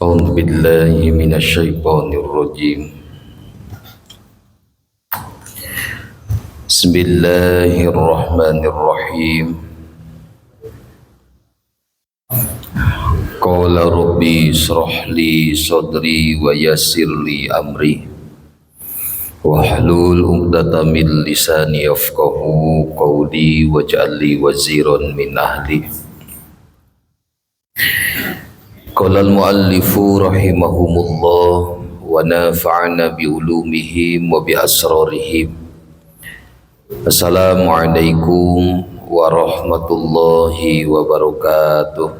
أعوذ بالله من الشيطان الرجيم. بسم الله الرحمن الرحيم. قال ربي اشرح لي صدري ويسر لي أمري واحلل عقدة من لساني يفقهوا قولي واجعل لي وزيرا من أهلي. قال المؤلف رحمهم الله ونفعنا بعلومهم وبأسرارهم. Assalamualaikum warahmatullahi wabarakatuh.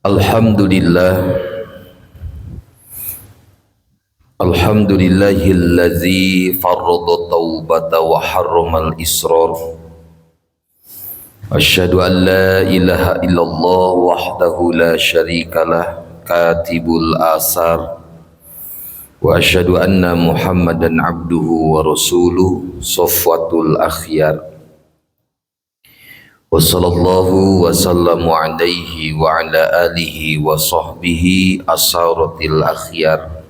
Alhamdulillah. Alhamdulillahillazi farrada taubata wa harramal israr. Asyhadu an la ilaha illallah wahdahu la syarikalah katibul asar. Wa asyhadu anna Muhammadan abduhu wa rasuluh safwatul akhyar. Wa sallallahu wa sallamu alaihi wa ala alihi wa sahbihi asaratil akhyar.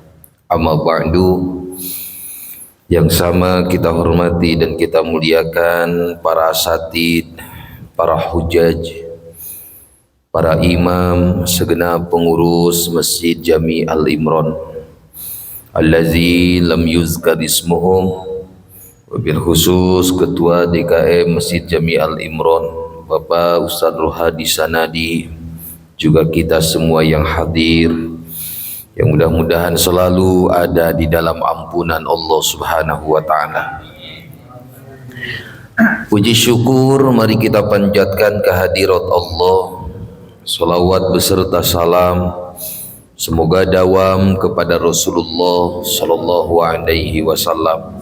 Amma ba'du. Yang sama kita hormati dan kita muliakan para asatid, para hujaj, para imam, segenap pengurus Masjid Jami Al-Imran allazi lam yuzkar ismuhum, wabil khusus Ketua DKM Masjid Jami Al-Imran Bapak Ustaz Rohadi Sanadi, juga kita semua yang hadir, yang mudah-mudahan selalu ada di dalam ampunan Allah Subhanahu wa Ta'ala. Puji syukur mari kita panjatkan kehadirat Allah. Salawat beserta salam semoga dawam kepada Rasulullah sallallahu alaihi wasallam,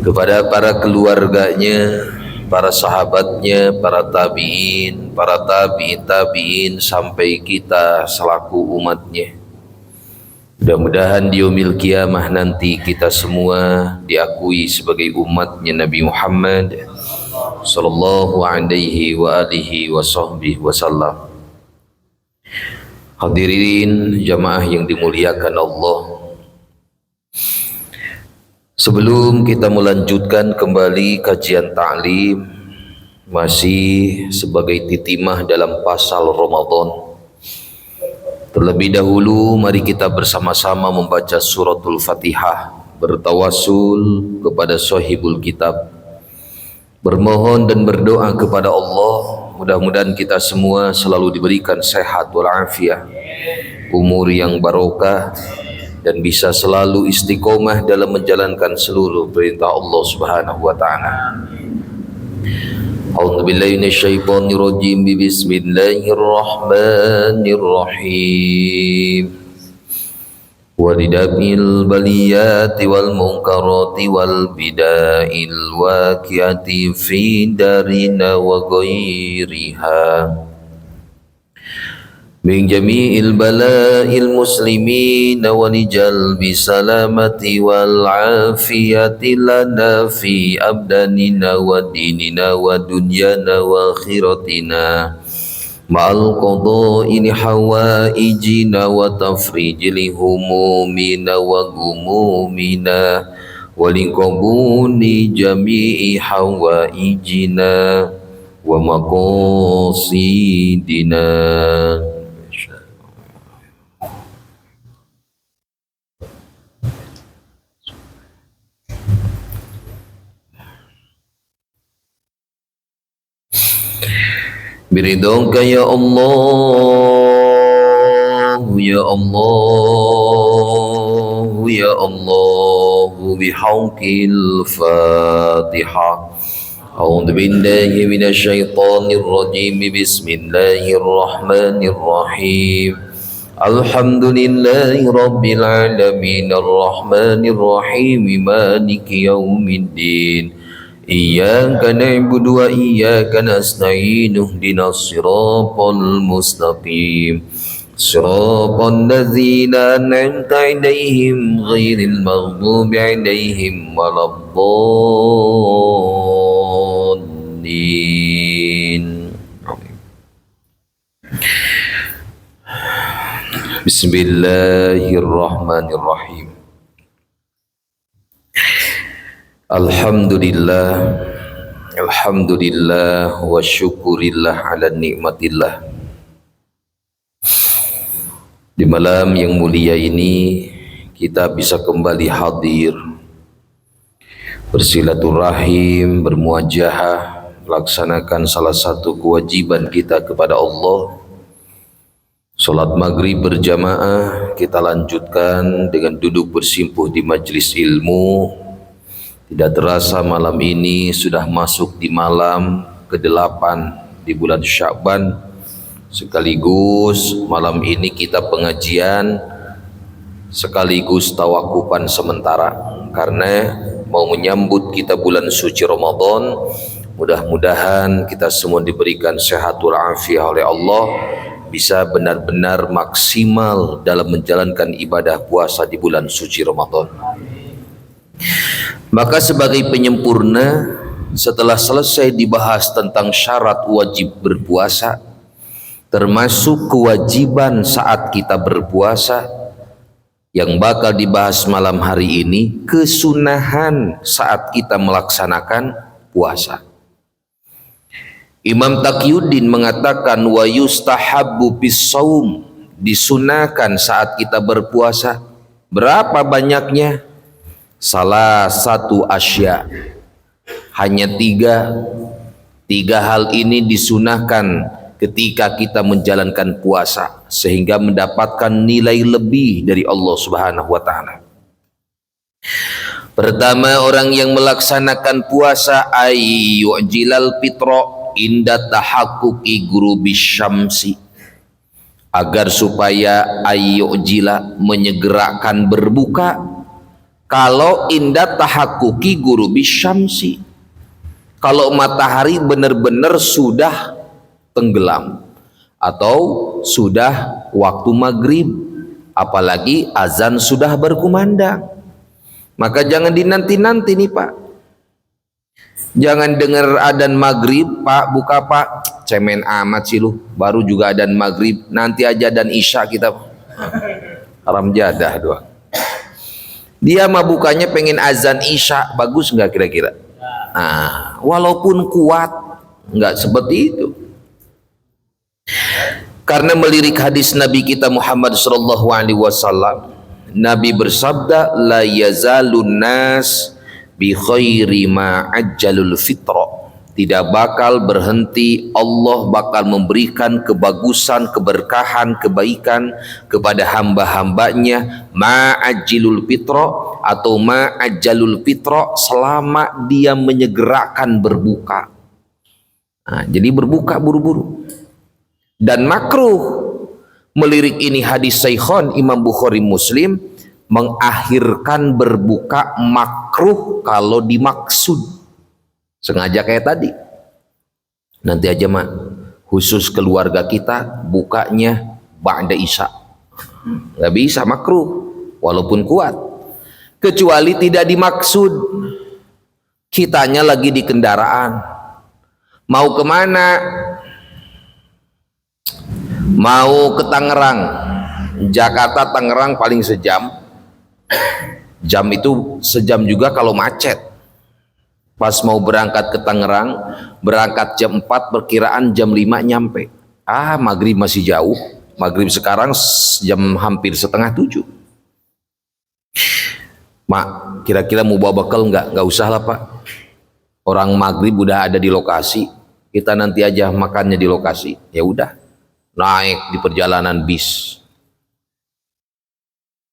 kepada para keluarganya, para sahabatnya, para tabi'in, para tabi'in sampai kita selaku umatnya. Mudah-mudahan di yaumil qiyamah nanti kita semua diakui sebagai umatnya Nabi Muhammad sallallahu alaihi wa alihi wa sahbihi wasallam. Hadirin jamaah yang dimuliakan Allah, sebelum kita melanjutkan kembali kajian ta'lim masih sebagai titimah dalam pasal Ramadan, terlebih dahulu mari kita bersama-sama membaca suratul Fatihah, bertawassul kepada sahibul kitab, bermohon dan berdoa kepada Allah mudah-mudahan kita semua selalu diberikan sehat walafiat, umur yang barokah, dan bisa selalu istiqomah dalam menjalankan seluruh perintah Allah Subhanahu wa Ta'ala. A'udzu billahi minasyaitonir rajim. Bismillahirrahmanirrahim. Walidabil baliyati wal munkarati wal bida'il waqi'ati fi darina wa ghairiha min jami'il bala'il muslimina wa lijalbi salamati wal afiyati lana fi abdanina wa dinina wa dunyana wa akhiratina ma'al qada'i hawaijina wa tafrijil humumina wa gumumina wa liqabuli jami'i hawaijina wa maqasidina. Biridhaka ya Allah, ya Allah, ya Allah, bihaqqil Fatihah. A'udzu billahi minasyaitonir rajim. Bismillahirrahmanirrahim. Alhamdulillahi rabbil alamin arrahmanir rahim maliki yaumiddin. Iyyaka na'budu wa iyyaka nasta'in ihdinas siratal mustaqim siratal ladzina an'amta 'alaihim ghairil maghdubi 'alaihim waladdallin. Bismillahirrahmanirrahim. Alhamdulillah, alhamdulillah wa syukurillah ala nikmatillah. Di malam yang mulia ini kita bisa kembali hadir, bersilaturahim, bermuajahah, melaksanakan salah satu kewajiban kita kepada Allah. Salat maghrib berjamaah kita lanjutkan dengan duduk bersimpuh di majlis ilmu. Tidak terasa malam ini sudah masuk di malam ke-8 di bulan Sya'ban. Sekaligus malam ini kita pengajian sekaligus tawakupan sementara karena mau menyambut kita bulan suci Ramadan. Mudah-mudahan kita semua diberikan sehatul afiah oleh Allah, bisa benar-benar maksimal dalam menjalankan ibadah puasa di bulan suci Ramadan. Maka sebagai penyempurna, setelah selesai dibahas tentang syarat wajib berpuasa, termasuk kewajiban saat kita berpuasa, yang bakal dibahas malam hari ini, kesunahan saat kita melaksanakan puasa. Imam Taqiyuddin mengatakan wa yustahabbu bis-shaum, disunahkan saat kita berpuasa. Berapa banyaknya? Salah satu asya, hanya tiga hal ini disunahkan ketika kita menjalankan puasa sehingga mendapatkan nilai lebih dari Allah Subhanahu wa taala. Pertama, orang yang melaksanakan puasa ayyujilal fitra inda tahaqquqi ghurubi syamsi, agar supaya ayyujila menyegerakan berbuka kalau inda tahaqquqi ghurubi syamsi, kalau matahari benar-benar sudah tenggelam atau sudah waktu maghrib, apalagi azan sudah berkumandang. Maka jangan dinanti-nanti nih Pak, jangan dengar adzan maghrib, Pak buka Pak, cemen amat sih lu, baru juga adzan maghrib, nanti aja adzan isya kita, haram jadah doang. Dia mah bukanya pengen azan isya, bagus nggak kira-kira? Nah, walaupun kuat nggak seperti itu. Karena melirik hadis Nabi kita Muhammad sallallahu alaihi wasallam, Nabi bersabda, la yazalun nas bi khairi ma ajjalul fitra, tidak bakal berhenti, Allah bakal memberikan kebagusan, keberkahan, kebaikan kepada hamba-hambanya ma ajjalul fitra atau ma ajjalul fitra, selama dia menyegerakan berbuka. Nah, jadi berbuka buru-buru. Dan makruh, melirik ini hadis Saikhon Imam Bukhari Muslim, mengakhirkan berbuka makruh kalau dimaksud sengaja kayak tadi. Nanti aja mak, khusus keluarga kita bukanya ba'da isya, nggak bisa, makruh walaupun kuat, kecuali tidak dimaksud. Kitanya lagi di kendaraan, mau kemana? Mau ke Tangerang, Jakarta Tangerang paling sejam. Jam itu sejam juga kalau macet. Pas mau berangkat ke Tangerang, berangkat jam 4, perkiraan jam 5 nyampe. Maghrib masih jauh. Maghrib sekarang jam hampir setengah 7. Mak, kira-kira mau bawa bekal nggak? Nggak usah lah Pak. Orang maghrib udah ada di lokasi. Kita nanti aja makannya di lokasi. Ya udah, naik di perjalanan bis.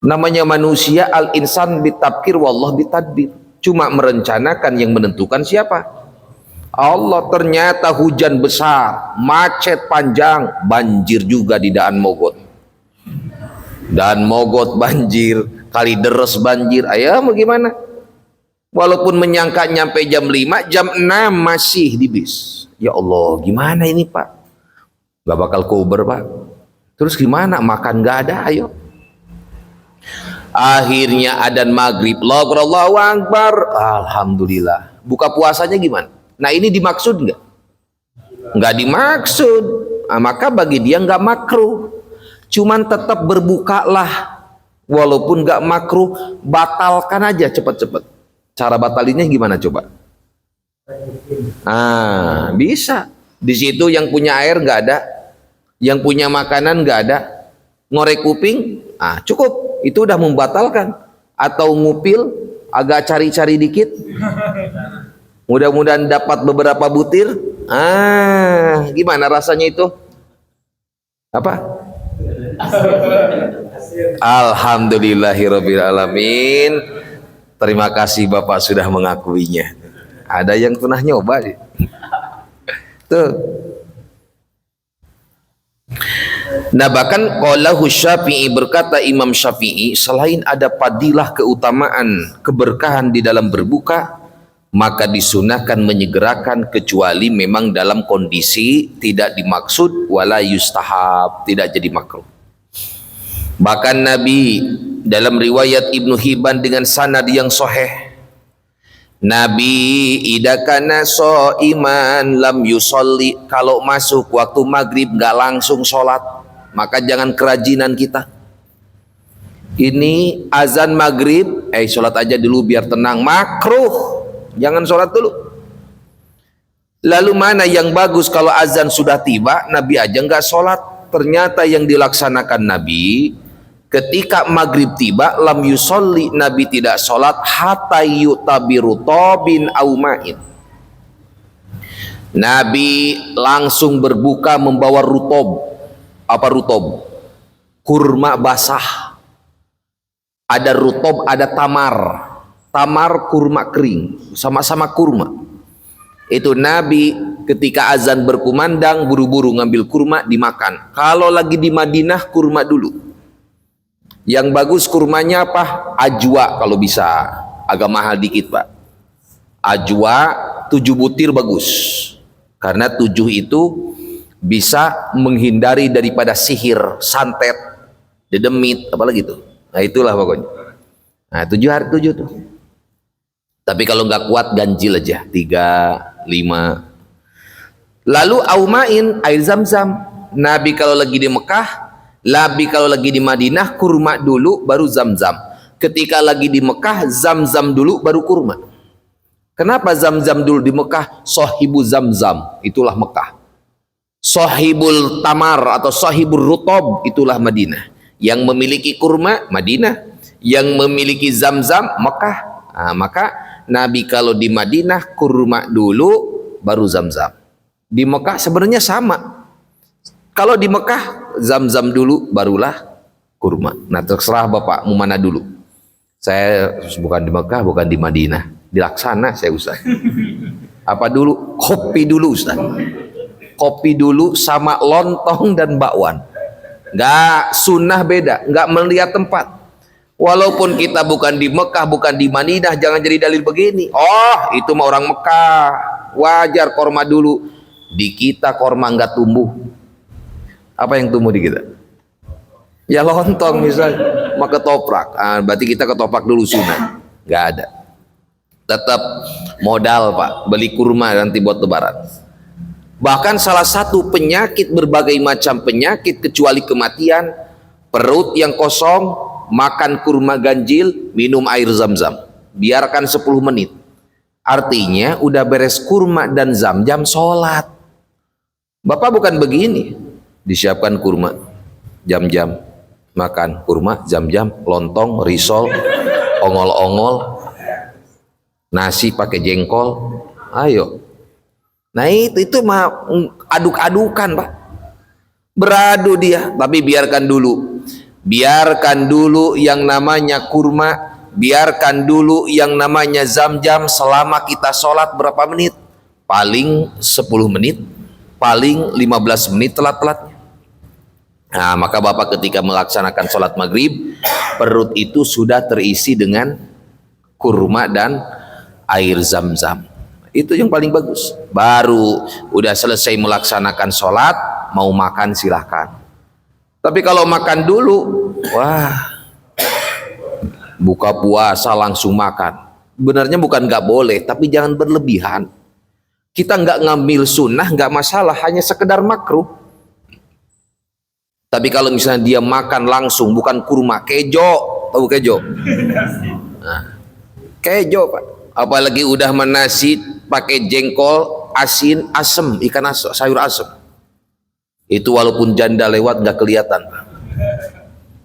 Namanya manusia, al-insan bitabkir wallah bitadbir. Cuma merencanakan, yang menentukan siapa? Allah. Ternyata hujan besar, macet panjang, banjir juga di Daan Mogot. Daan Mogot banjir, Kalideres banjir. Ayo mau gimana? Walaupun menyangka nyampe jam 5, jam 6 masih di bis. Ya Allah, gimana ini Pak? Gak bakal kober Pak. Terus gimana? Makan gak ada, ayo. Akhirnya adzan maghrib, Allahu Akbar, alhamdulillah. Buka puasanya gimana? Nah ini dimaksud nggak? Nggak dimaksud. Maka bagi dia nggak makruh. Cuman tetap berbukalah, walaupun nggak makruh, batalkan aja cepet-cepet. Cara batalinnya gimana coba? Bisa. Di situ yang punya air nggak ada, yang punya makanan nggak ada, ngorek kuping, cukup, itu udah membatalkan. Atau ngupil, agak cari-cari dikit, mudah-mudahan dapat beberapa butir. Gimana rasanya itu? Apa? Alhamdulillahirabbil alamin. Terima kasih Bapak sudah mengakuinya. Ada yang pernah nyoba sih. Tuh. Nah, bahkan qalahu Syafi'i, berkata Imam Syafi'i, selain ada fadilah, keutamaan, keberkahan di dalam berbuka, maka disunahkan menyegerakan kecuali memang dalam kondisi tidak dimaksud, wala yustahab, tidak jadi makruh. Bahkan Nabi dalam riwayat Ibnu Hibban dengan sanad yang sahih, Nabi idakana iman lam yusolli, kalau masuk waktu maghrib nggak langsung sholat, maka jangan kerajinan kita. Ini azan maghrib, sholat aja dulu biar tenang, makruh, jangan sholat dulu. Lalu mana yang bagus kalau azan sudah tiba, Nabi aja nggak sholat. Ternyata yang dilaksanakan Nabi, ketika maghrib tiba, lam yusolli, Nabi tidak sholat hatta yutabiru tobin aumain. Nabi langsung berbuka membawa rutob. Apa rutob? Kurma basah. Ada rutob, ada tamar. Tamar kurma kering, sama-sama kurma. Itu Nabi ketika azan berkumandang buru-buru ngambil kurma dimakan. Kalau lagi di Madinah kurma dulu. Yang bagus kurmanya apa? Ajwa kalau bisa, agak mahal dikit Pak. Ajwa 7 butir bagus, karena 7 itu bisa menghindari daripada sihir, santet, dedemit, apalagi itu. Nah itulah pokoknya. Nah 7 hari 7 tuh. Tapi kalau nggak kuat ganjil aja 3, 5. Lalu aumain, air zam-zam. Nabi kalau lagi di Mekah, Nabi kalau lagi di Madinah kurma dulu baru zam-zam. Ketika lagi di Mekah zam-zam dulu baru kurma. Kenapa zam-zam dulu di Mekah? Sohibu zam-zam, itulah Mekah. Sohibul tamar atau sohibul rutob, itulah Madinah. Yang memiliki kurma Madinah, yang memiliki zam-zam Mekah. Maka Nabi kalau di Madinah kurma dulu baru zam-zam. Di Mekah sebenarnya sama. Kalau di Mekah zam-zam dulu barulah kurma. Nah terserah Bapak mau mana dulu. Saya bukan di Mekah, bukan di Madinah. Dilaksana saya Ustaz. Apa dulu? Kopi dulu Ustaz. Kopi dulu sama lontong dan bakwan. Nggak sunnah beda, nggak melihat tempat. Walaupun kita bukan di Mekah, bukan di Madinah, jangan jadi dalil begini. Oh itu mah orang Mekah, wajar korma dulu. Di kita korma nggak tumbuh. Apa yang tumbuh di kita? Ya lontong misalnya, maka ketoprak. Berarti kita ketoprak dulu sunnah. Nggak ada. Tetap modal Pak, beli kurma nanti buat lebaran. Bahkan salah satu penyakit, berbagai macam penyakit kecuali kematian, perut yang kosong, makan kurma ganjil, minum air zam-zam. Biarkan 10 menit. Artinya udah beres kurma dan zam-zam sholat. Bapak bukan begini. Disiapkan kurma, jam-jam, makan kurma, jam-jam, lontong, risol, ongol-ongol, nasi pakai jengkol, ayo. Nah itu mah aduk-adukan Pak, beradu dia. Tapi biarkan dulu yang namanya kurma, biarkan dulu yang namanya zam-zam. Selama kita sholat berapa menit? Paling 10 menit, paling 15 menit telat-telatnya. Nah maka Bapak ketika melaksanakan sholat maghrib, perut itu sudah terisi dengan kurma dan air zam-zam. Itu yang paling bagus. Baru udah selesai melaksanakan sholat, mau makan silahkan. Tapi kalau makan dulu, wah, buka puasa langsung makan. Benarnya bukan nggak boleh, tapi jangan berlebihan. Kita nggak ngambil sunnah, nggak masalah, hanya sekedar makruh. Tapi kalau misalnya dia makan langsung, bukan kurma, kejo, tahu kejo? Nah, kejo Pak. Apalagi udah menasi pakai jengkol, asin, asem, ikan asem, sayur asem. Itu walaupun janda lewat nggak kelihatan Pak.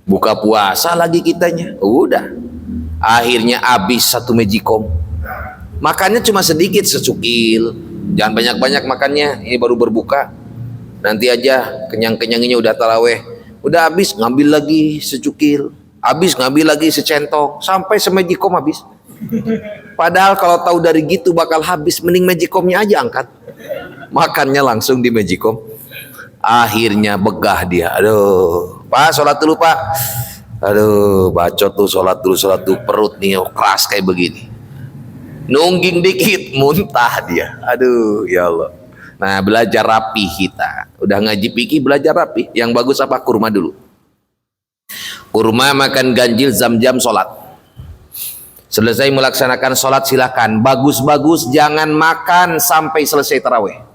Buka puasa lagi kitanya, udah. Akhirnya habis satu mejikom. Makannya cuma sedikit, secukil. Jangan banyak-banyak makannya, ini baru berbuka. Nanti aja kenyang-kenyanginya udah taraweh. Udah habis ngambil lagi secukil. Habis ngambil lagi secentong. Sampai semejikom habis. Padahal kalau tahu dari gitu bakal habis, mending mejikomnya aja angkat. Makannya langsung di mejikom. Akhirnya begah dia. Aduh, Pak sholat dulu Pak. Aduh, bacot tuh sholat dulu perut nih keras kayak begini. Nungging dikit muntah dia. Aduh ya Allah. Nah, belajar rapi kita. Udah ngaji fikih, belajar rapi. Yang bagus apa? Kurma dulu. Kurma, makan ganjil, zam-zam, sholat. Selesai melaksanakan sholat silakan. Bagus-bagus jangan makan sampai selesai taraweh.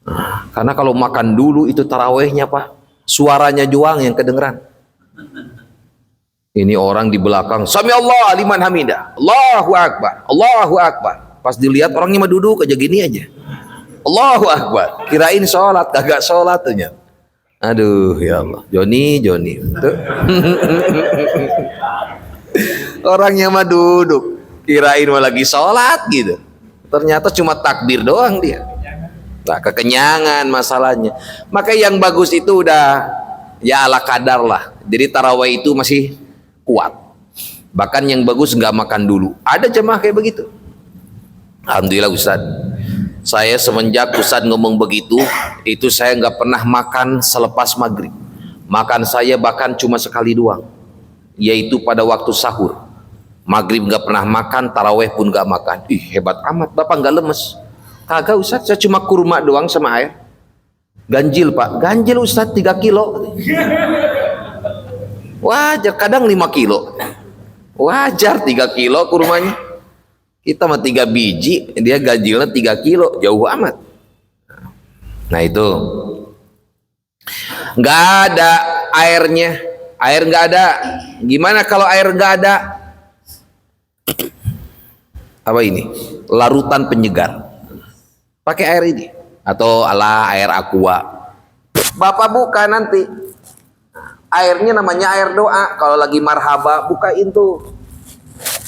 Nah, karena kalau makan dulu itu tarawehnya Pak, suaranya doang yang kedengeran. Ini orang di belakang, Sami Allah liman hamidah, Allahu Akbar, Allahu Akbar. Pas dilihat orangnya mah duduk aja gini aja. Allahu Akbar, kirain sholat, kagak sholat ternyata. Aduh ya Allah, Joni tuh. Orangnya mah duduk, kirain mah lagi sholat gitu. Ternyata cuma takbir doang dia. Nah, kekenyangan masalahnya. Maka yang bagus itu udah ya ala kadar lah. Jadi tarawih itu masih kuat. Bahkan yang bagus nggak makan dulu. Ada jemaah kayak begitu. Alhamdulillah Ustaz. Saya semenjak Ustaz ngomong begitu, itu saya nggak pernah makan selepas maghrib. Makan saya bahkan cuma sekali doang, yaitu pada waktu sahur. Maghrib nggak pernah makan, taraweh pun nggak makan. Ih hebat amat, Bapak nggak lemes? Kagak Ustaz, saya cuma kurma doang sama air. Ganjil Pak, ganjil Ustaz 3 kilo. Wajar, kadang 5 kilo. Wajar 3 kilo kurmanya. Kita mah 3 biji, dia ganjilnya 3 kilo, jauh amat. Nah itu nggak ada airnya, air nggak ada. Gimana kalau air nggak ada? Apa ini? Larutan penyegar. Pakai air ini atau ala air aqua. Bapak buka nanti. Airnya namanya air doa. Kalau lagi marhaba bukain tuh.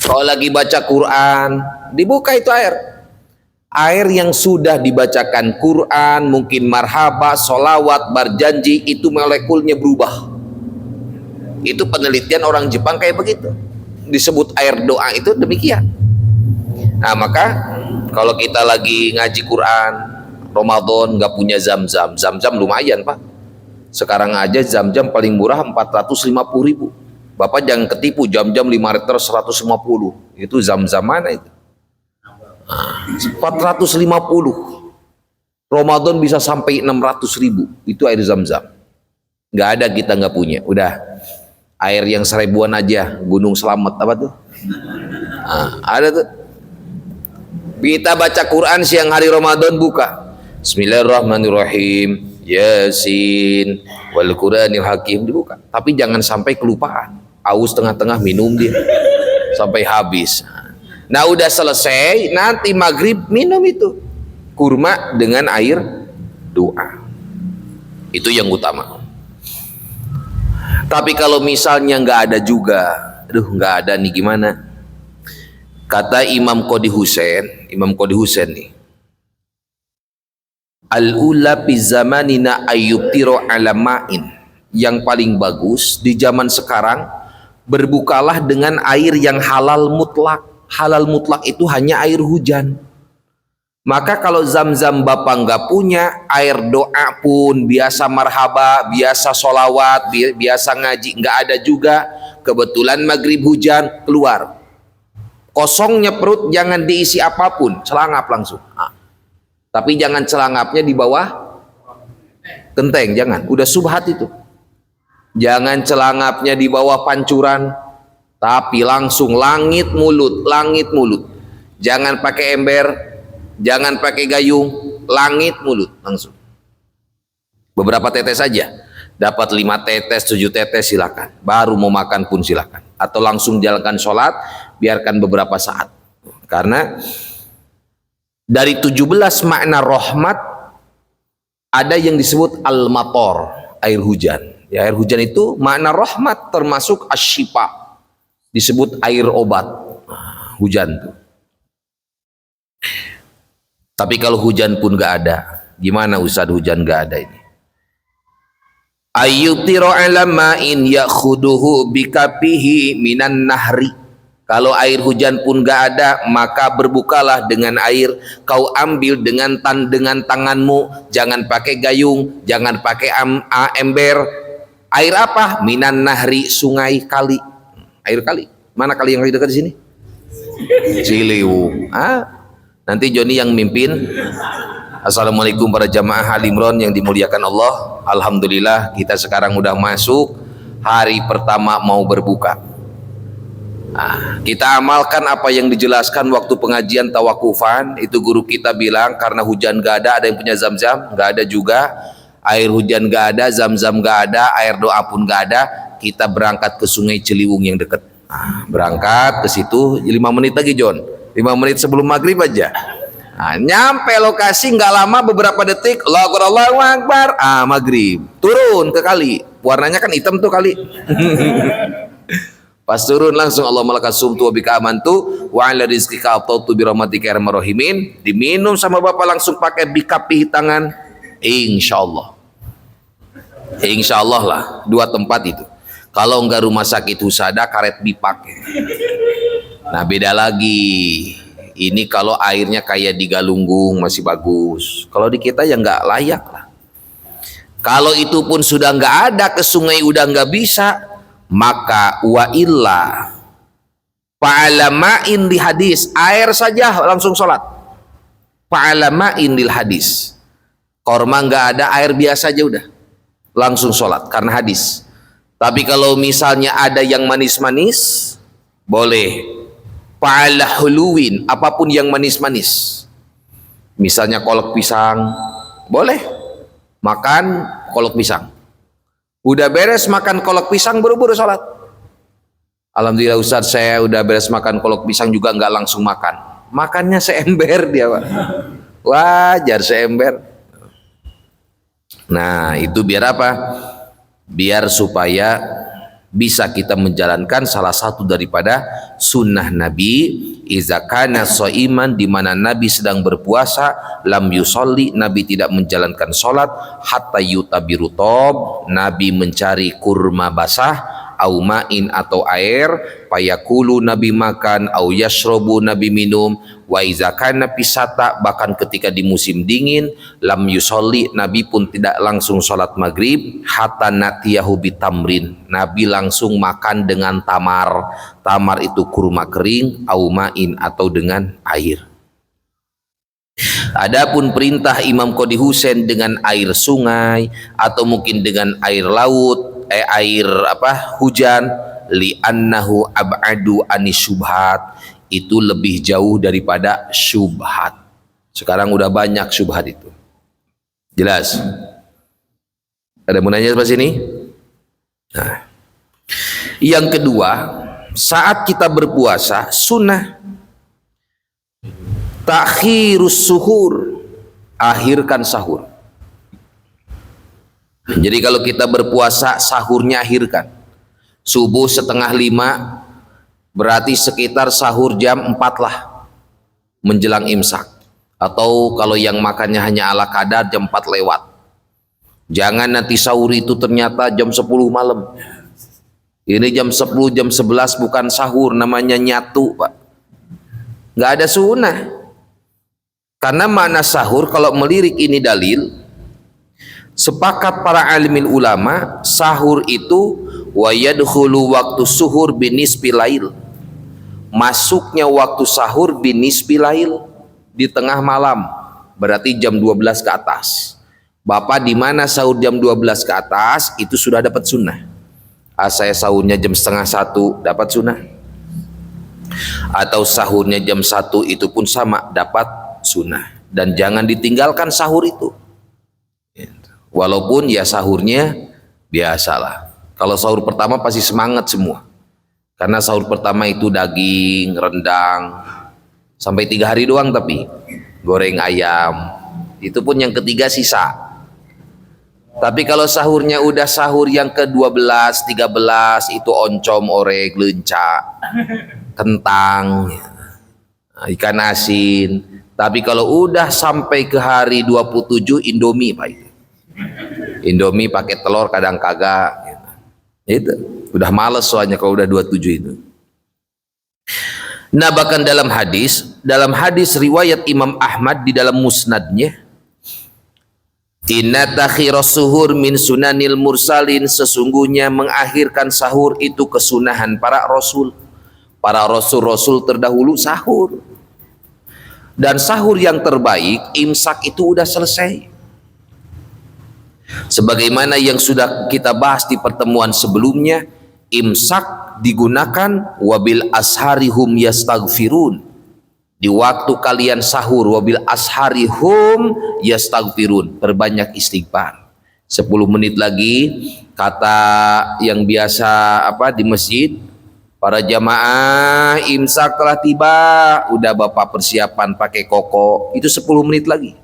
Kalau lagi baca Quran dibuka itu air. Air yang sudah dibacakan Quran, mungkin marhaba, solawat, berjanji, itu molekulnya berubah. Itu penelitian orang Jepang kayak begitu. Disebut air doa itu demikian. Nah maka kalau kita lagi ngaji Quran Ramadan nggak punya zam-zam, zam-zam lumayan Pak. Sekarang aja zam-zam paling murah 450.000. Bapak jangan ketipu, jam-jam 5 liter 150. Itu zam-zam mana itu? 450. Ramadan bisa sampai 600.000. Itu air zam-zam. Nggak ada, kita nggak punya. Udah air yang 1000-an aja, Gunung Selamet apa tuh? Nah, ada tuh. Kita baca Quran siang hari Ramadan buka. Bismillahirrahmanirrahim. Yasin wal Quranil Hakim dibuka. Tapi jangan sampai kelupaan. Aus tengah-tengah minum dia sampai habis. Nah udah selesai, nanti maghrib minum itu kurma dengan air doa. Itu yang utama. Tapi kalau misalnya nggak ada juga, aduh nggak ada nih gimana? Kata Imam Qadi Husain nih, al-ula fi zamanina ayyubtiro ala ma'in. Yang paling bagus di zaman sekarang, berbukalah dengan air yang halal mutlak. Halal mutlak itu hanya air hujan. Maka kalau zam-zam Bapak nggak punya, air doa pun biasa marhaba, biasa solawat, biasa ngaji nggak ada juga. Kebetulan maghrib hujan, keluar. Kosongnya perut jangan diisi apapun, celangap langsung. Tapi jangan celangapnya di bawah genteng, jangan. Udah subhat itu. Jangan celangapnya di bawah pancuran, tapi langsung langit mulut. Jangan pakai ember, jangan pakai gayung, langit mulut langsung. Beberapa tetes saja. dapat 5 tetes 7 tetes silakan, baru mau makan pun silakan, atau langsung jalankan sholat, biarkan beberapa saat. Karena dari 17 makna rahmat ada yang disebut al-mator, air hujan. Ya, air hujan itu makna rahmat, termasuk asyifa, disebut air obat. Hujan tuh. Tapi kalau hujan pun gak ada, gimana Ustaz hujan gak ada ini? Ayyutiro ala ma'in yakhuduhu bikapihi minan nahri. Kalau air hujan pun gak ada, maka berbukalah dengan air. Kau ambil dengan tanganmu, jangan pakai gayung, jangan pakai ember. Air apa? Minan nahri, sungai, kali. Air kali. Mana kali yang dekat di sini? Ciliwung. Nanti Joni yang mimpin. Assalamualaikum para jamaah Al-Imran yang dimuliakan Allah. Alhamdulillah kita sekarang udah masuk hari pertama mau berbuka. Kita amalkan apa yang dijelaskan waktu pengajian tawakufan. Itu guru kita bilang, karena hujan gak ada yang punya zam-zam, gak ada juga. Air hujan gak ada, zam-zam gak ada, air doa pun gak ada. Kita berangkat ke sungai Ciliwung yang dekat. Berangkat ke situ 5 menit lagi John, 5 menit sebelum maghrib aja. Nyampe lokasi nggak lama, beberapa detik, Allahu Akbar, maghrib. Turun ke kali, warnanya kan hitam tuh kali. Pas turun langsung Allah malakas sumtu wa bika amantu wa ala rizqika atautu bi rahmatika ya arhamar rahimin. Diminum sama bapak langsung pakai bikapi tangan. Insyaallah. Insyaallah lah, 2 tempat itu. Kalau enggak rumah sakit Husada, karet bipak. Nah beda lagi. Ini kalau airnya kayak di Galunggung masih bagus. Kalau di kita ya nggak layak lah. Kalau itu pun sudah nggak ada, ke sungai udah nggak bisa, maka wa illa fa'alama'in di hadis, air saja langsung sholat. Fa'alama'in di hadis, korma nggak ada, air biasa aja udah langsung sholat karena hadis. Tapi kalau misalnya ada yang manis-manis, boleh. Fa'ala huluwin, apapun yang manis-manis. Misalnya kolak pisang, boleh. Makan kolak pisang. Udah beres makan kolak pisang, buru-buru sholat. Alhamdulillah Ustaz, saya udah beres makan kolak pisang juga nggak langsung makan. Makannya seember dia, Pak. Wajar seember. Nah, itu biar apa? Biar supaya bisa kita menjalankan salah satu daripada sunnah Nabi. Iza kana shaiman, di mana Nabi sedang berpuasa, lam yusolli, Nabi tidak menjalankan sholat, hatta yutabiru tob, Nabi mencari kurma basah, au ma'in atau air, payakulu Nabi makan, au yashrobu Nabi minum, wa iza kana pisata, bahkan ketika di musim dingin, lam yusolli, Nabi pun tidak langsung sholat maghrib, hatta natiyahu bitamrin, Nabi langsung makan dengan tamar. Tamar itu kurma kering, au ma'in atau dengan air. Adapun perintah Imam Qadi Husain dengan air sungai atau mungkin dengan air laut, air hujan, li'annahu ab'adu anis syubhat, itu lebih jauh daripada syubhat. Sekarang udah banyak syubhat itu. Jelas? Ada mau nanya sebelah sini? Nah. Yang kedua, saat kita berpuasa, sunnah takhirus suhur, akhirkan sahur. Jadi kalau kita berpuasa, sahurnya akhirkan. Subuh 4:30, berarti sekitar sahur jam 4 lah, menjelang imsak. Atau kalau yang makannya hanya ala kadar, jam 4 lewat. Jangan nanti sahur itu ternyata jam 10 malam. Ini jam 10, jam 11 bukan sahur, namanya nyatu, Pak. Nggak ada sunnah. Karena makna sahur, kalau melirik ini dalil, sepakat para alimin ulama, sahur itu wa yadkhulu waktu suhur binisbil lail. Masuknya waktu sahur binisbil lail, di tengah malam, berarti jam 12 ke atas. Bapak di mana sahur jam 12 ke atas, itu sudah dapat sunnah. Saya sahurnya jam 12:30, dapat sunnah. Atau sahurnya jam 1, itu pun sama, dapat sunnah. Dan jangan ditinggalkan sahur itu. Walaupun ya sahurnya Biasalah. Kalau sahur pertama pasti semangat semua. Karena sahur pertama itu daging, rendang, sampai 3 hari doang tapi goreng ayam. Itu pun yang ketiga sisa. Tapi kalau sahurnya udah sahur yang ke-12, 13 itu oncom, orek, lenca, kentang, ikan asin. Tapi kalau udah sampai ke hari 27 Indomie Pak itu. Indomie pakai telur kadang kagak gitu. Itu udah males soalnya kalau udah 27 itu. Nah bahkan dalam hadis riwayat Imam Ahmad di dalam musnadnya, inna takhiras suhur min sunanil mursalin, sesungguhnya mengakhirkan sahur itu kesunahan para rasul. Para rasul-rasul terdahulu sahur. Dan sahur yang terbaik imsak itu udah selesai. Sebagaimana yang sudah kita bahas di pertemuan sebelumnya, imsak digunakan wabil asharihum yastaghfirun. Di waktu kalian sahur wabil asharihum yastaghfirun, perbanyak istighfar. 10 menit lagi kata yang biasa di masjid, para jamaah imsak telah tiba, udah Bapak persiapan pakai koko, itu 10 menit lagi.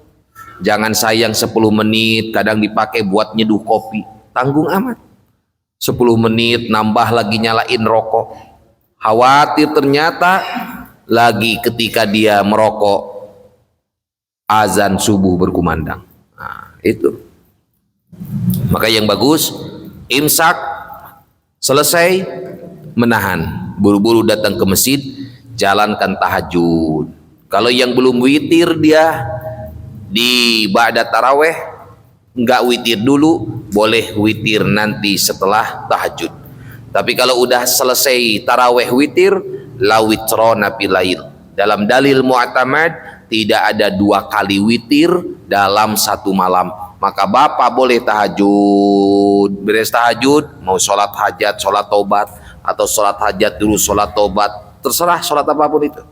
Jangan sayang 10 menit kadang dipakai buat nyeduh kopi, tanggung amat. 10 menit nambah lagi nyalain rokok, khawatir ternyata lagi ketika dia merokok azan subuh berkumandang. Nah, itu. Maka yang bagus imsak selesai menahan, buru-buru datang ke masjid, jalankan tahajud. Kalau yang belum witir dia di ba'da taraweh enggak witir dulu, boleh witir nanti setelah tahajud. Tapi kalau udah selesai taraweh witir, la witrona bilail. Dalam dalil mu'tamad tidak ada 2 kali witir dalam satu malam. Maka Bapak boleh tahajud, beres tahajud mau sholat hajat, sholat tobat, atau sholat hajat dulu sholat tobat, terserah sholat apapun itu.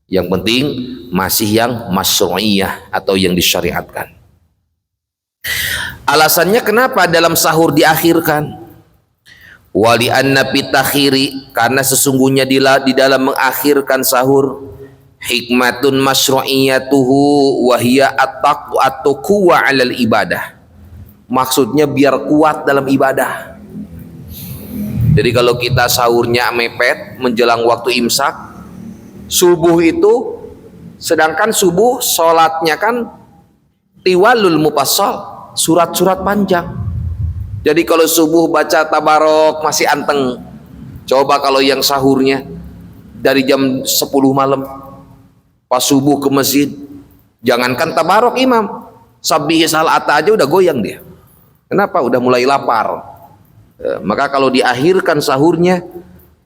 Yang penting masih yang masyru'iyah atau yang disyariatkan. Alasannya kenapa dalam sahur diakhirkan? Wali anna pitakhiri, karena sesungguhnya di dalam mengakhirkan sahur hikmatun masyru'iyatuhu wa hiya at-taqwa 'alal ibadah. Maksudnya biar kuat dalam ibadah. Jadi kalau kita sahurnya mepet menjelang waktu imsak, subuh itu, sedangkan subuh sholatnya kan tiwalul mufassal, surat-surat panjang. Jadi kalau subuh baca tabarok masih anteng. Coba kalau yang sahurnya dari jam 10 malam pas subuh ke masjid, jangankan tabarok imam, sabbih salata aja udah goyang dia. Kenapa? Udah mulai lapar. Maka kalau diakhirkan sahurnya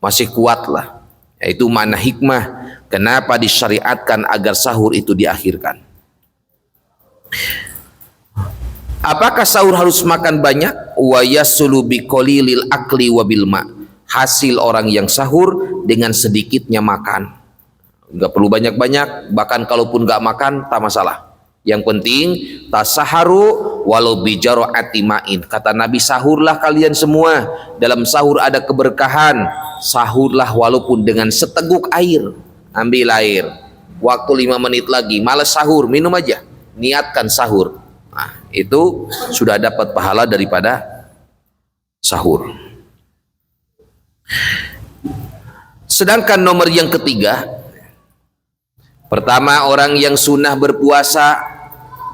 masih kuat lah. Yaitu mana hikmah kenapa disyariatkan agar sahur itu diakhirkan. Apakah sahur harus makan banyak? Wa yasulu biqalilil akli wa bil ma. Hasil orang yang sahur dengan sedikitnya makan. Enggak perlu banyak-banyak, bahkan kalaupun enggak makan tak masalah. Yang penting tasaharu walau bijara'ati ma'in. Kata Nabi, sahurlah kalian semua. Dalam sahur ada keberkahan. Sahurlah walaupun dengan seteguk air. Ambil air. Waktu 5 menit lagi, malas sahur, minum aja. Niatkan sahur. Nah, itu sudah dapat pahala daripada sahur. Sedangkan nomor yang ketiga, pertama orang yang sunnah berpuasa,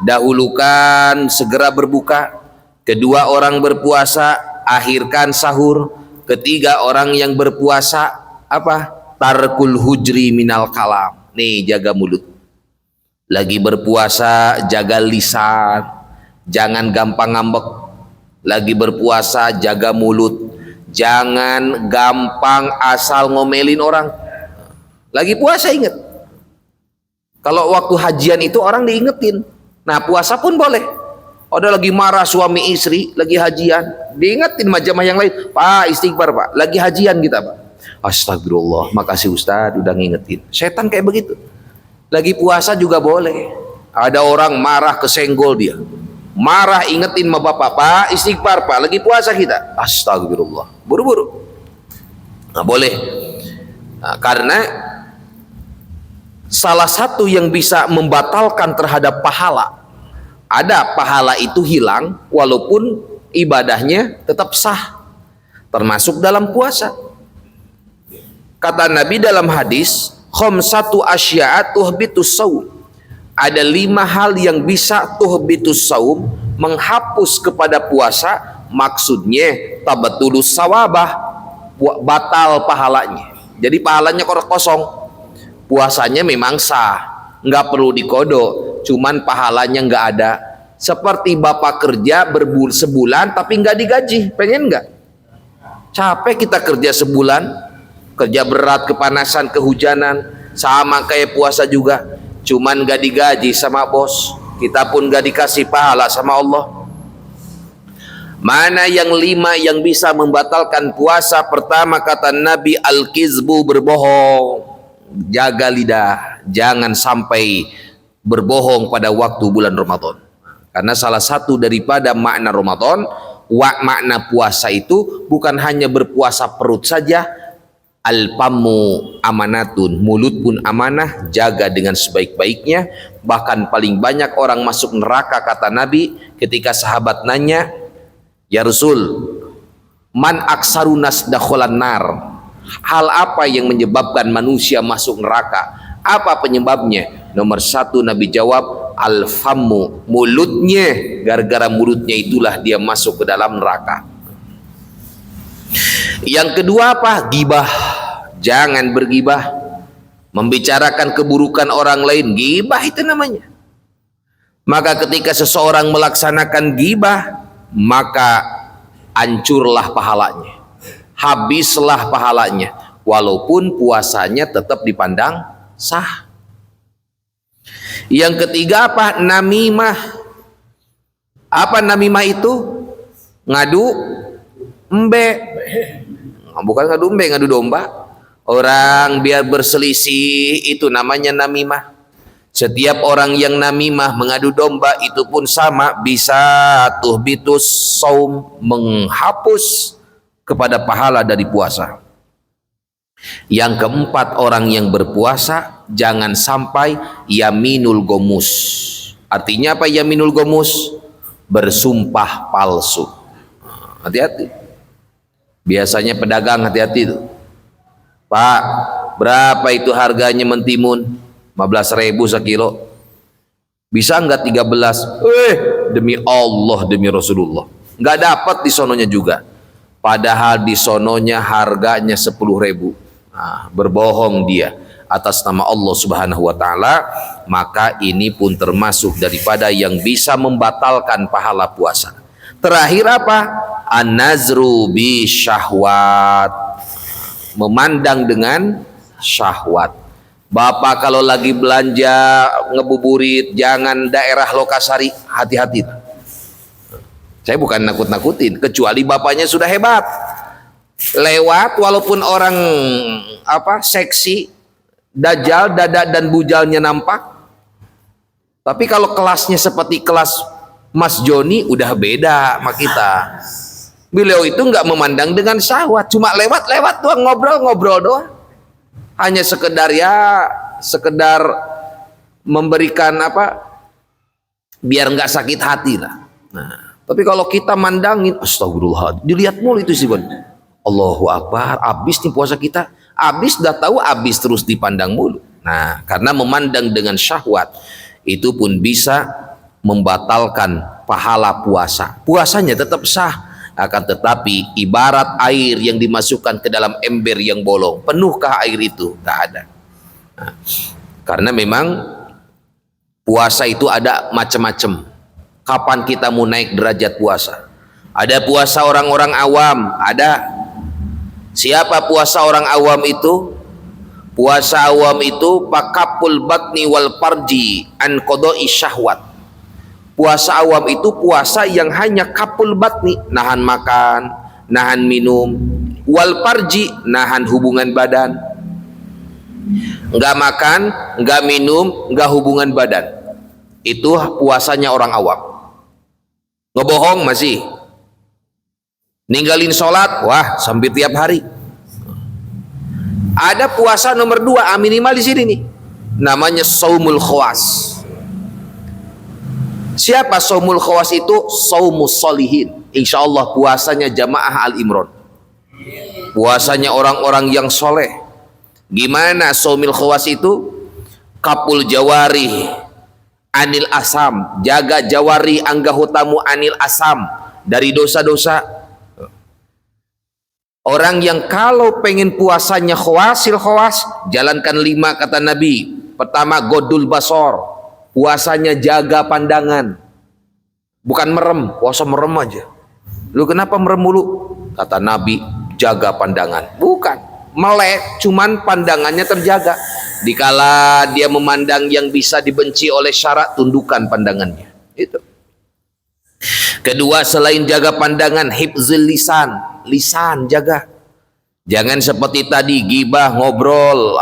dahulukan segera berbuka. Kedua orang berpuasa, akhirkan sahur. Ketiga orang yang berpuasa tarkul hujri minal kalam. Nih, jaga mulut. Lagi berpuasa jaga lisan, jangan gampang ngambek. Lagi berpuasa jaga mulut, jangan gampang asal ngomelin orang. Lagi puasa ingat, kalau waktu hajian itu orang diingetin. Nah puasa pun boleh. Ada lagi marah suami istri lagi hajian, diingetin majamah yang lain, Pak istighfar Pak, lagi hajian kita Pak. Astagfirullah, makasih Ustaz udah ngingetin. Setan kayak begitu. Lagi puasa juga boleh. Ada orang marah kesenggol dia, marah ingetin sama bapak, Pak istighfar Pak, lagi puasa kita, astagfirullah, buru-buru. Nah, boleh. Nah, karena salah satu yang bisa membatalkan terhadap pahala, ada pahala itu hilang walaupun ibadahnya tetap sah, termasuk dalam puasa. Kata Nabi dalam hadis, khamsatu asya'a tuhbitus shaum. Ada 5 hal yang bisa tuhbitus shaum, menghapus kepada puasa, maksudnya tabatulus sawabah, batal pahalanya. Jadi pahalanya kosong. Puasanya memang sah, nggak perlu dikodok, cuman pahalanya nggak ada. Seperti bapak kerja sebulan tapi nggak digaji, pengen nggak? Capek kita kerja sebulan, kerja berat, kepanasan, kehujanan, sama kayak puasa juga, cuman nggak digaji sama bos, kita pun nggak dikasih pahala sama Allah. Mana yang 5 yang bisa membatalkan puasa? Pertama kata Nabi, al-kizbu, berbohong. Jaga lidah, jangan sampai berbohong pada waktu bulan Ramadan. Karena salah satu daripada makna Ramadan, makna puasa itu bukan hanya berpuasa perut saja. Al-famu amanatun, mulut pun amanah, jaga dengan sebaik-baiknya. Bahkan paling banyak orang masuk neraka kata Nabi ketika sahabat nanya, ya Rasul, man aksarunas dakholan nar, hal apa yang menyebabkan manusia masuk neraka, apa penyebabnya? Nomor 1 Nabi jawab, al-famu, mulutnya, gara-gara mulutnya itulah dia masuk ke dalam neraka. Yang kedua apa? Gibah. Jangan bergibah, membicarakan keburukan orang lain, gibah itu namanya. Maka ketika seseorang melaksanakan gibah, maka hancurlah pahalanya, habislah pahalanya, walaupun puasanya tetap dipandang sah. Yang ketiga apa? Namimah. Apa namimah itu? Ngadu embe. Bukan ngadu embe, ngadu domba. Orang biar berselisih, itu namanya namimah. Setiap orang yang namimah, mengadu domba, itu pun sama, bisa tuhbitus saum, menghapus kepada pahala dari puasa. Yang keempat, orang yang berpuasa jangan sampai yaminul gomus. Artinya apa yaminul gomus? Bersumpah palsu. Hati-hati. Biasanya pedagang hati-hati itu. Pak, berapa itu harganya mentimun? 15.000 sekilo. Bisa enggak 13? Demi Allah, demi Rasulullah, enggak dapat di sononya juga. Padahal di sononya harganya 10.000. Nah, berbohong dia atas nama Allah Subhanahu wa taala, maka ini pun termasuk daripada yang bisa membatalkan pahala puasa. Terakhir apa? An-nazru bi syahwat. Memandang dengan syahwat. Bapak kalau lagi belanja ngebuburit, jangan daerah Lokasari, hati-hati. Saya bukan nakut-nakutin, kecuali bapaknya sudah hebat. Lewat walaupun orang seksi, dajal, dada dan bujalnya nampak. Tapi kalau kelasnya seperti kelas Mas Joni, udah beda sama kita. Beliau itu nggak memandang dengan syahwat, cuma lewat-lewat doang, ngobrol-ngobrol doang. Hanya sekedar memberikan biar nggak sakit hati lah. Nah, tapi kalau kita mandangin, astagfirullah, dilihat mulu itu sih, Allahu Akbar, habis nih puasa kita, habis, dah tahu habis, terus dipandang mulu. Nah, karena memandang dengan syahwat itu pun bisa membatalkan pahala puasa. Puasanya tetap sah, akan tetapi ibarat air yang dimasukkan ke dalam ember yang bolong, penuhkah air itu? Tak ada. Nah, karena memang puasa itu ada macam-macam. Kapan kita mau naik derajat puasa? Ada puasa orang-orang awam, ada. Siapa puasa orang awam itu? Puasa awam itu pakapul batni wal farji an qada'i syahwat. Puasa awam itu puasa yang hanya kapul batni, nahan makan, nahan minum, wal farji, nahan hubungan badan. Enggak makan, enggak minum, enggak hubungan badan. Itu puasanya orang awam. Ngebohong masih. Ninggalin sholat, wah sampai tiap hari. Ada puasa nomor 2, minimal di sini nih. Namanya saumul khawas. Siapa saumul khawas itu? Saumus solihin. Insyaallah puasanya jamaah Al-Imran. Puasanya orang-orang yang soleh. Gimana saumul khawas itu? Kapul jawari anil asam, jaga jawari anggahotamu anil asam, dari dosa-dosa. Orang yang kalau pengen puasanya khawasil khawas, jalankan 5 kata Nabi. Pertama, godul basor, puasanya jaga pandangan. Bukan merem, puasa merem aja. Lu kenapa merem mulu? Kata Nabi, jaga pandangan. Bukan, melek, cuman pandangannya terjaga. Dikala dia memandang yang bisa dibenci oleh syarak, tundukkan pandangannya. Itu. Kedua, selain jaga pandangan, hifzil lisan, lisan jaga. Jangan seperti tadi gibah, ngobrol,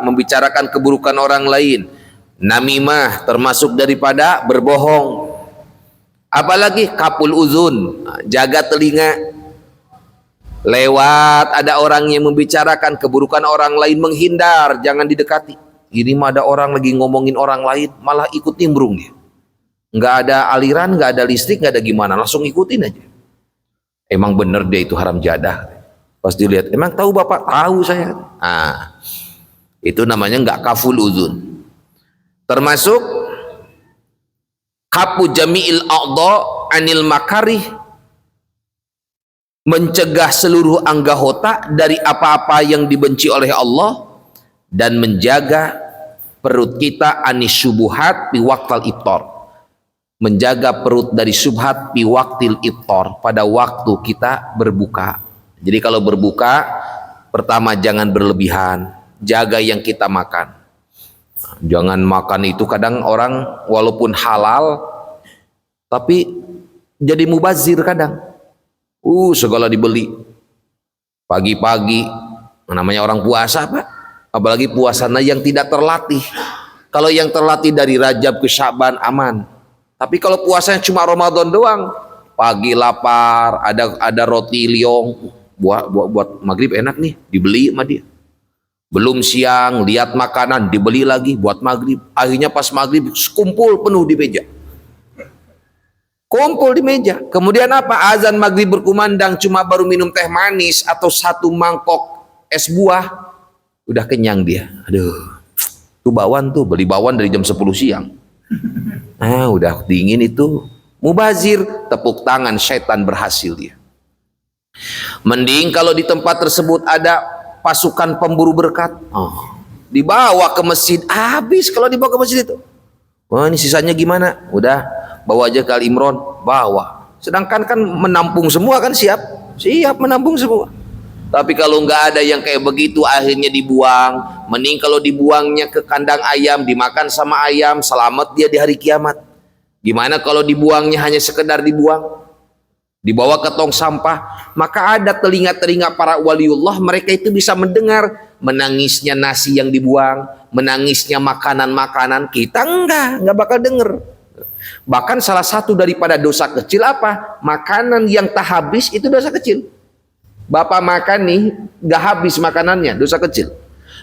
membicarakan keburukan orang lain. Namimah termasuk daripada berbohong. Apalagi kapul uzun, jaga telinga. Lewat ada orang yang membicarakan keburukan orang lain, menghindar, jangan didekati. Ini mah ada orang lagi ngomongin orang lain, malah ikut nimbrung dia. Nggak ada aliran, nggak ada listrik, nggak ada gimana, langsung ikutin aja. Emang bener dia itu haram jadah. Pas dilihat, emang tahu bapak? Tahu saya. Itu namanya nggak kaful uzun. Termasuk kapu jami'il a'dha anil makarih, mencegah seluruh anggota dari apa-apa yang dibenci oleh Allah, dan menjaga perut kita anis syubuhat bi waqtal iftar, menjaga perut dari syubhat bi waqtil iftar, pada waktu kita berbuka. Jadi kalau berbuka, pertama jangan berlebihan, jaga yang kita makan. Jangan makan itu, kadang orang walaupun halal tapi jadi mubazir kadang. Segala dibeli. Pagi-pagi, namanya orang puasa Pak. Apalagi puasanya yang tidak terlatih. Kalau yang terlatih dari Rajab ke Syaban aman. Tapi kalau puasanya cuma Ramadan doang, pagi lapar, ada roti liong, buat maghrib enak nih, dibeli sama dia. Belum siang, lihat makanan, dibeli lagi buat maghrib. Akhirnya pas maghrib kumpul penuh di meja. Kumpul di meja. Kemudian apa? Azan maghrib berkumandang, cuma baru minum teh manis atau 1 mangkok es buah, udah kenyang dia. Aduh, tuh bakwan tuh, beli bakwan dari jam 10 siang. Udah dingin itu. Mubazir, tepuk tangan, syaitan berhasil dia. Mending kalau di tempat tersebut ada pasukan pemburu berkat, dibawa ke masjid, habis kalau dibawa ke masjid itu. Wah, ini sisanya gimana? Udah, bawa aja ke Al-Imran, bawa. Sedangkan kan menampung semua kan, siap menampung semua. Tapi kalau nggak ada yang kayak begitu, akhirnya dibuang. Mending kalau dibuangnya ke kandang ayam, dimakan sama ayam, selamat dia di hari kiamat. Gimana kalau dibuangnya hanya sekedar dibuang, dibawa ke tong sampah? Maka ada telinga-telinga para waliullah, mereka itu bisa mendengar menangisnya nasi yang dibuang, menangisnya makanan-makanan. Kita enggak bakal denger. Bahkan salah satu daripada dosa kecil apa? Makanan yang tak habis itu dosa kecil. Bapak makan nih, gak habis makanannya, dosa kecil.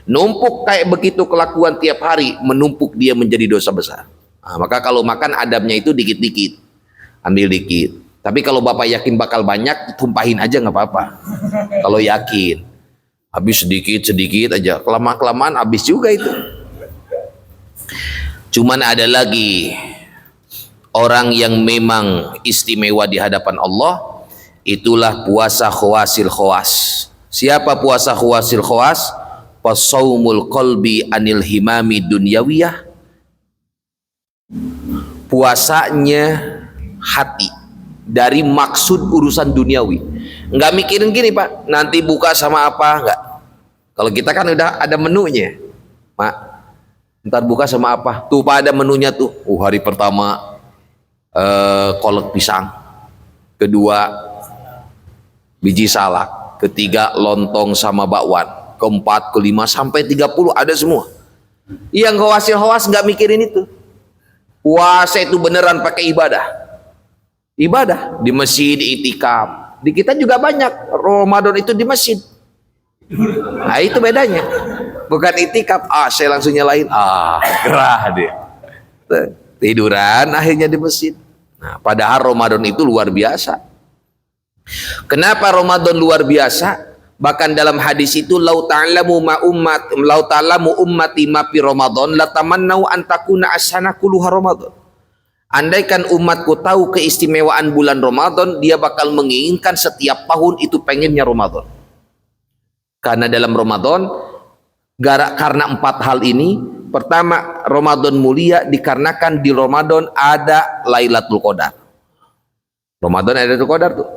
Numpuk kayak begitu kelakuan tiap hari, menumpuk dia menjadi dosa besar. Maka kalau makan adabnya itu dikit-dikit, ambil dikit. Tapi kalau bapak yakin bakal banyak, tumpahin aja nggak apa-apa. Kalau yakin, habis sedikit-sedikit aja, kelamaan habis juga itu. Cuman ada lagi orang yang memang istimewa di hadapan Allah, itulah puasa khawasil khawas. Siapa puasa khawasil khawas? Pasaumul qalbi anil himami dunyawiyah. Puasanya hati dari maksud urusan duniawi. Nggak mikirin gini Pak, nanti buka sama apa, nggak. Kalau kita kan udah ada menunya, Mak, ntar buka sama apa tuh Pak, ada menunya tuh. Hari pertama kolak pisang, kedua biji salak, ketiga lontong sama bakwan, keempat, kelima sampai 30 ada semua. Yang khawasil khawas nggak mikirin itu. Puasa itu beneran pakai ibadah. Ibadah di masjid, itikaf. Di kita juga banyak Ramadan itu di masjid. Nah itu bedanya. Bukan itikaf, saya langsung nyalain, gerah dia. Tiduran akhirnya di masjid. Nah, padahal Ramadan itu luar biasa. Kenapa Ramadan luar biasa? Bahkan dalam hadis itu, lau ta'lamu ummati ma fi Ramadan la tamannau an takuna asana kulluha Ramadan. Andaikan umatku tahu keistimewaan bulan Ramadan, dia bakal menginginkan setiap tahun itu pengennya Ramadan. Karena dalam Ramadan, karena 4 hal ini. Pertama, Ramadan mulia dikarenakan di Ramadan ada Lailatul Qadar. Ramadan ada Lailatul Qadar tuh.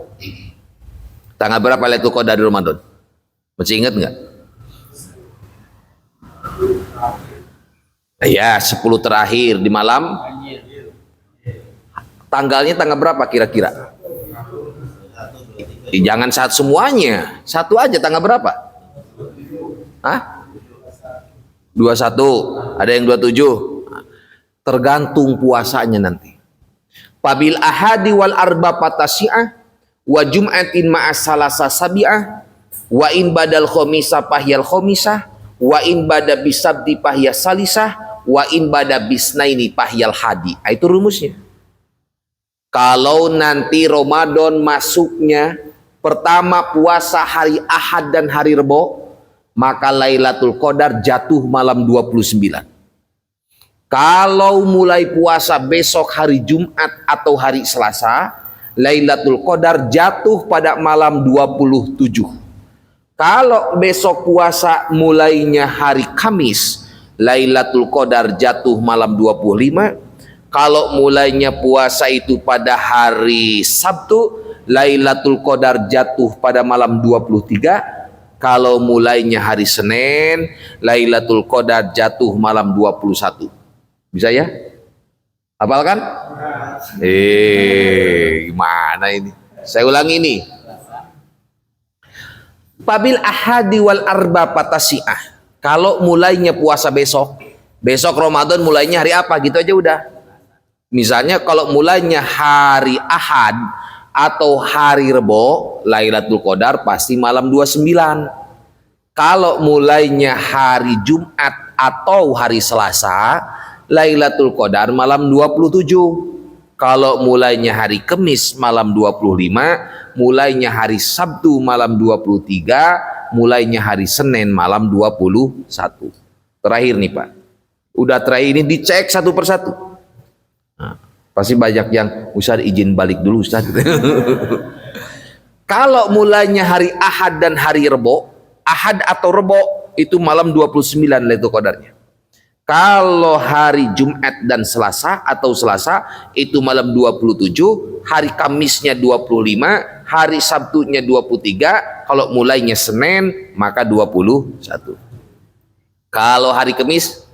Tanggal berapa Lailatul Qadar di Ramadan? Masih ingat nggak? Ya, 10 terakhir di malam. Tanggalnya tanggal berapa kira-kira? Jangan saat semuanya, satu aja. Tanggal berapa? Hah? 21, ada yang 27. Tergantung puasanya nanti. Pabil ahadi wal arba patasi'ah wa jum'atin ma'as salasa sabi'ah wa in badal khomisa pahyal khomisah wa in bada bisabdi pahyal salisah wa in bada bisnaini pahyal hadi. Itu rumusnya. Kalau nanti Ramadan masuknya pertama puasa hari Ahad dan hari Rebo, maka Lailatul Qadar jatuh malam 29. Kalau mulai puasa besok hari Jumat atau hari Selasa, Lailatul Qadar jatuh pada malam 27. Kalau besok puasa mulainya hari Kamis, Lailatul Qadar jatuh malam 25. Kalau mulainya puasa itu pada hari Sabtu, Lailatul Qadar jatuh pada malam 23. Kalau mulainya hari Senin, Lailatul Qadar jatuh malam 21. Bisa ya? Hafal kan? Gimana ini? Saya ulangi ini. Pabil ahadi wal arba patasi'ah. Kalau mulainya puasa besok Ramadan mulainya hari apa? Gitu aja udah. Misalnya kalau mulainya hari Ahad atau hari Rebo, Lailatul Qadar pasti malam 29. Kalau mulainya hari Jumat atau hari Selasa, Lailatul Qadar malam 27. Kalau mulainya hari Kamis malam 25, mulainya hari Sabtu malam 23, mulainya hari Senin malam 21. Terakhir nih Pak. Udah terakhir ini dicek satu persatu. Nah, pasti banyak yang Ustaz izin balik dulu Ustaz. Kalau mulainya hari Ahad dan hari Rebo, Ahad atau Rebo itu malam 29 Lailatul Qadarnya. Kalau hari Jumat dan Selasa atau Selasa itu malam 27, hari Kamisnya 25, hari Sabtunya 23, kalau mulainya Senin maka 21. Kalau hari Kamis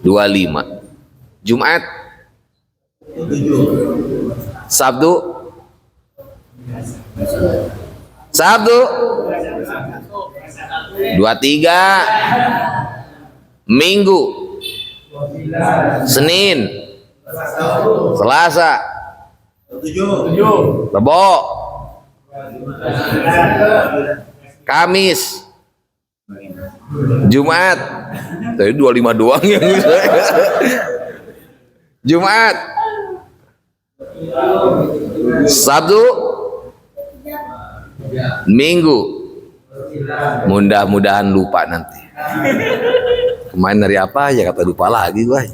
25. Jumat 7. Sabtu 23. Minggu Senin Selasa Rebo Kamis Jumat. Tadi 25 doang yang Jumat Sabtu Minggu. Mudah-mudahan lupa nanti. Kemarin dari apa ya kata lupa lagi gua.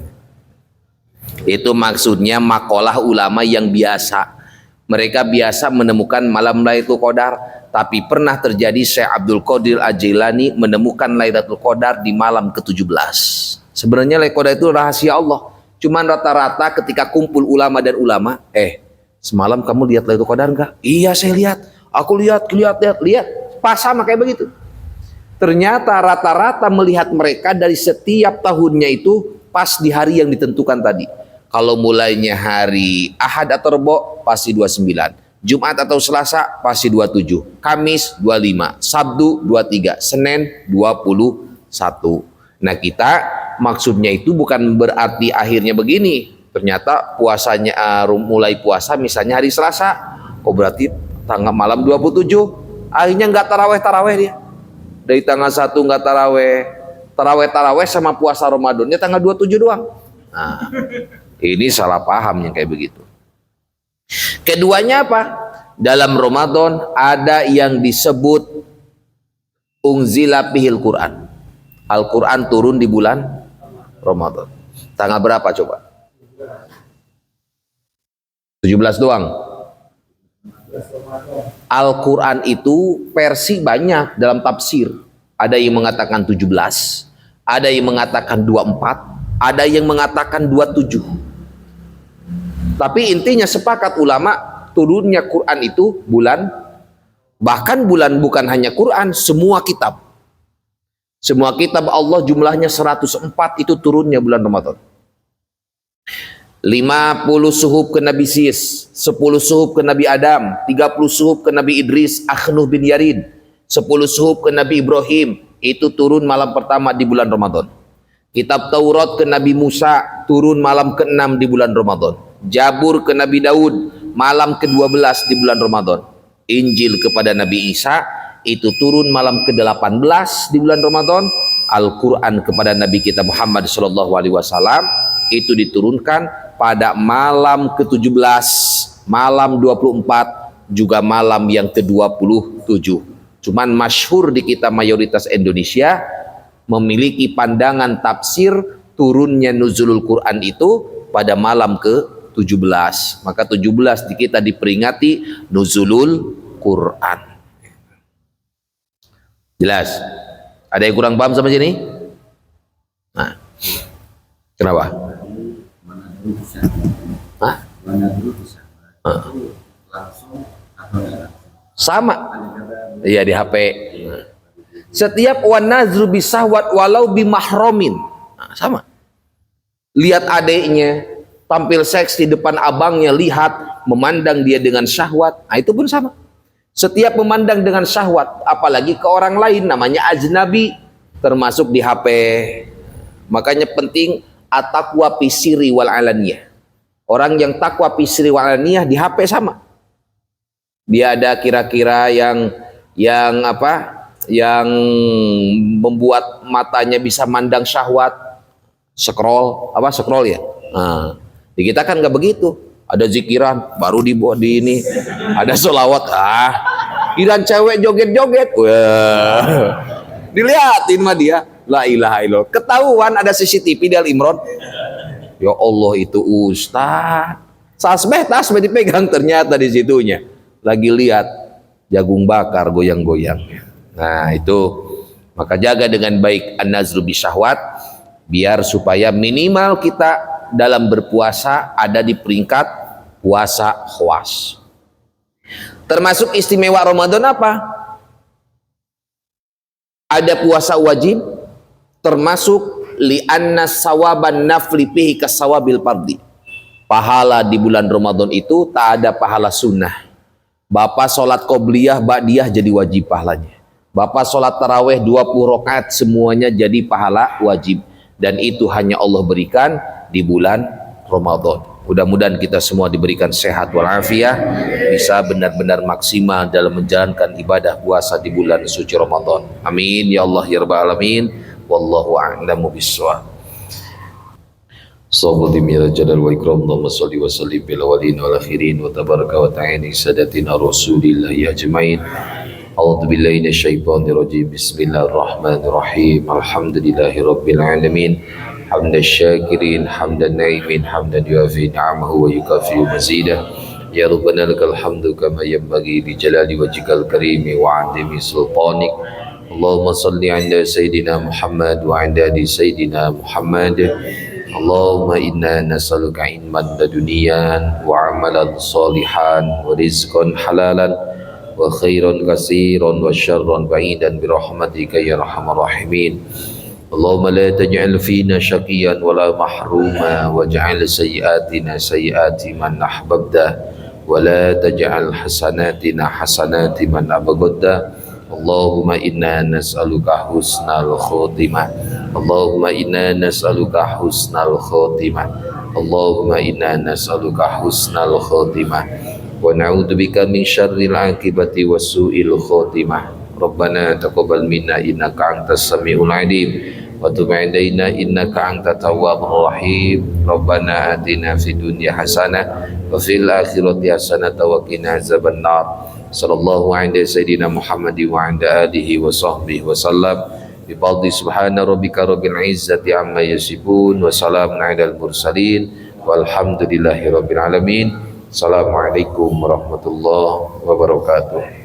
Itu maksudnya makalah ulama yang biasa. Mereka biasa menemukan malam Lailatul Qadar, tapi pernah terjadi Syekh Abdul Qadir Al-Jailani menemukan Lailatul Qadar di malam ke-17. Sebenarnya Lailatul Qadar itu rahasia Allah. Cuman rata-rata ketika kumpul ulama dan ulama, semalam kamu lihat Lailatul Qadar enggak? Iya saya lihat. Aku lihat. Pas sama kayak begitu. Ternyata rata-rata melihat mereka dari setiap tahunnya itu pas di hari yang ditentukan tadi. Kalau mulainya hari Ahad atau Rebo pasti 29. Jumat atau Selasa pasti 27. Kamis 25. Sabtu 23. Senin 21. Nah kita maksudnya itu bukan berarti akhirnya begini. Ternyata puasanya mulai puasa misalnya hari Selasa, oh berarti tanggal malam 27, akhirnya nggak taraweh dia. Dari tanggal 1 nggak taraweh sama puasa Ramadannya tanggal 27 doang. Nah, ini salah paham yang kayak begitu. Keduanya apa? Dalam Ramadan ada yang disebut unzila bihil Quran. Al-Quran turun di bulan Ramadan. Tanggal berapa coba? 17 doang. Al-Quran itu versi banyak dalam tafsir. Ada yang mengatakan 17, ada yang mengatakan 24, ada yang mengatakan 27. Tapi intinya sepakat ulama turunnya Quran itu bulan, bahkan bulan bukan hanya Quran, semua kitab. Semua kitab Allah jumlahnya 104 itu turunnya bulan Ramadan. 50 suhuf ke Nabi Sis, 10 suhuf ke Nabi Adam, 30 suhuf ke Nabi Idris, Akhnuh bin Yarid, 10 suhuf ke Nabi Ibrahim, itu turun malam pertama di bulan Ramadan. Kitab Taurat ke Nabi Musa turun malam ke-6 di bulan Ramadan. Jabur ke Nabi Daud malam ke-12 di bulan Ramadan. Injil kepada Nabi Isa itu turun malam ke-18 di bulan Ramadan. Al-Quran kepada Nabi kita Muhammad SAW itu diturunkan pada malam ke-17, malam 24, juga malam yang ke-27. Cuman masyhur di kita mayoritas Indonesia memiliki pandangan tafsir turunnya nuzulul Quran itu pada malam ke-17. Maka 17 di kita diperingati nuzulul Quran. Jelas? Ada yang kurang paham sama sini? Nah, kenapa? Hah? Sama. Iya di HP. Setiap wan nazru bisahwat walau bimahromin. Nah, sama. Lihat adiknya tampil seks di depan abangnya, lihat memandang dia dengan syahwat. Nah, itu pun sama. Setiap memandang dengan syahwat, apalagi ke orang lain namanya ajnabi, termasuk di HP. Makanya penting at-taqwa fisiri wal alaniyah. Orang yang takwa fisiri wal alaniyah di HP sama. Dia ada kira-kira yang apa? Yang membuat matanya bisa mandang syahwat, scroll ya. Nah, di kita kan nggak begitu. Ada zikiran baru dibuat di ini, ada sholawat, kiran cewek joget-joget, wah, dilihatin mah dia. La ilaha illallah. Ketahuan ada CCTV di Al Imron. Ya Allah, itu ustaz. Tasbih dipegang, ternyata di situnya lagi lihat jagung bakar goyang-goyang. Nah, itu maka jaga dengan baik an-nazru bisyahwat, biar supaya minimal kita dalam berpuasa ada di peringkat puasa khawas. Termasuk istimewa Ramadan apa? Ada puasa wajib, termasuk li'anna sawaban nafli fihi kasawabil fardi. Pahala di bulan Ramadan itu tak ada pahala sunnah. Bapak sholat qobliyah, ba'diyah jadi wajib pahalanya. Bapak sholat taraweh 20 rakaat semuanya jadi pahala wajib. Dan itu hanya Allah berikan di bulan Ramadan. Mudah-mudahan kita semua diberikan sehat walafiat, bisa benar-benar maksimal dalam menjalankan ibadah puasa di bulan suci Ramadan. Amin ya Allah ya rabbal alamin. Wallahu a'lamu bissawab. Sallallahu jadal wa ikram, Allahumma shalli wa sallim bil awwalin wal akhirin wa tabaraka wa ta'ala sadatina rasulillah ajmain. A'udzu billahi minasyaitonir rajim. Bismillahirrahmanirrahim. Alhamdulillahi rabbil alamin. Hamdan syakirin, hamdan naimin, hamdan yuafi ni'amahu wa yukafi mazidah. Ya Rabbana lakal hamdu kama yanbaghi li jalali wajhikal karimi wa 'azimi sultanik. Allahumma salli 'ala sayyidina Muhammad wa 'ala ali sayyidina Muhammad. Allahumma inna nas'aluka ilman laduniyan wa 'amalan shalihan wa rizqan halalan wa khairan katsiran wa syarran ba'idan bi rahmatika ya arhamar rahimin. Allahumma la taj'al fina syaqiyan wa la mahruma waj'al sayyiatina sayyiati man ahbabta wa la taj'al hasanatina hasanati man abghadta. Allahumma inna nas'aluka husnal khotimah. Allahumma inna nas'aluka husnal khotimah. Allahumma inna nas'aluka husnal khotimah wa na'udzubika min syarril akibati wasu'il khotimah. Rabbana taqabbal minna innaka antas samiul alim wa tub 'alaina innaka antat tawwabur rahim. Rabbana atina fid dunya hasanah wa fil akhirati hasanah wa qina azabannar. Sallallahu alaihi sayyidina Muhammad wa ala alihi wa sahbihi wa sallam. Bi fadli subhana rabbika rabbil izzati amma yasifun wa salamun 'alal mursalin walhamdulillahi rabbil alamin. Assalamualaikum warahmatullahi wabarakatuh.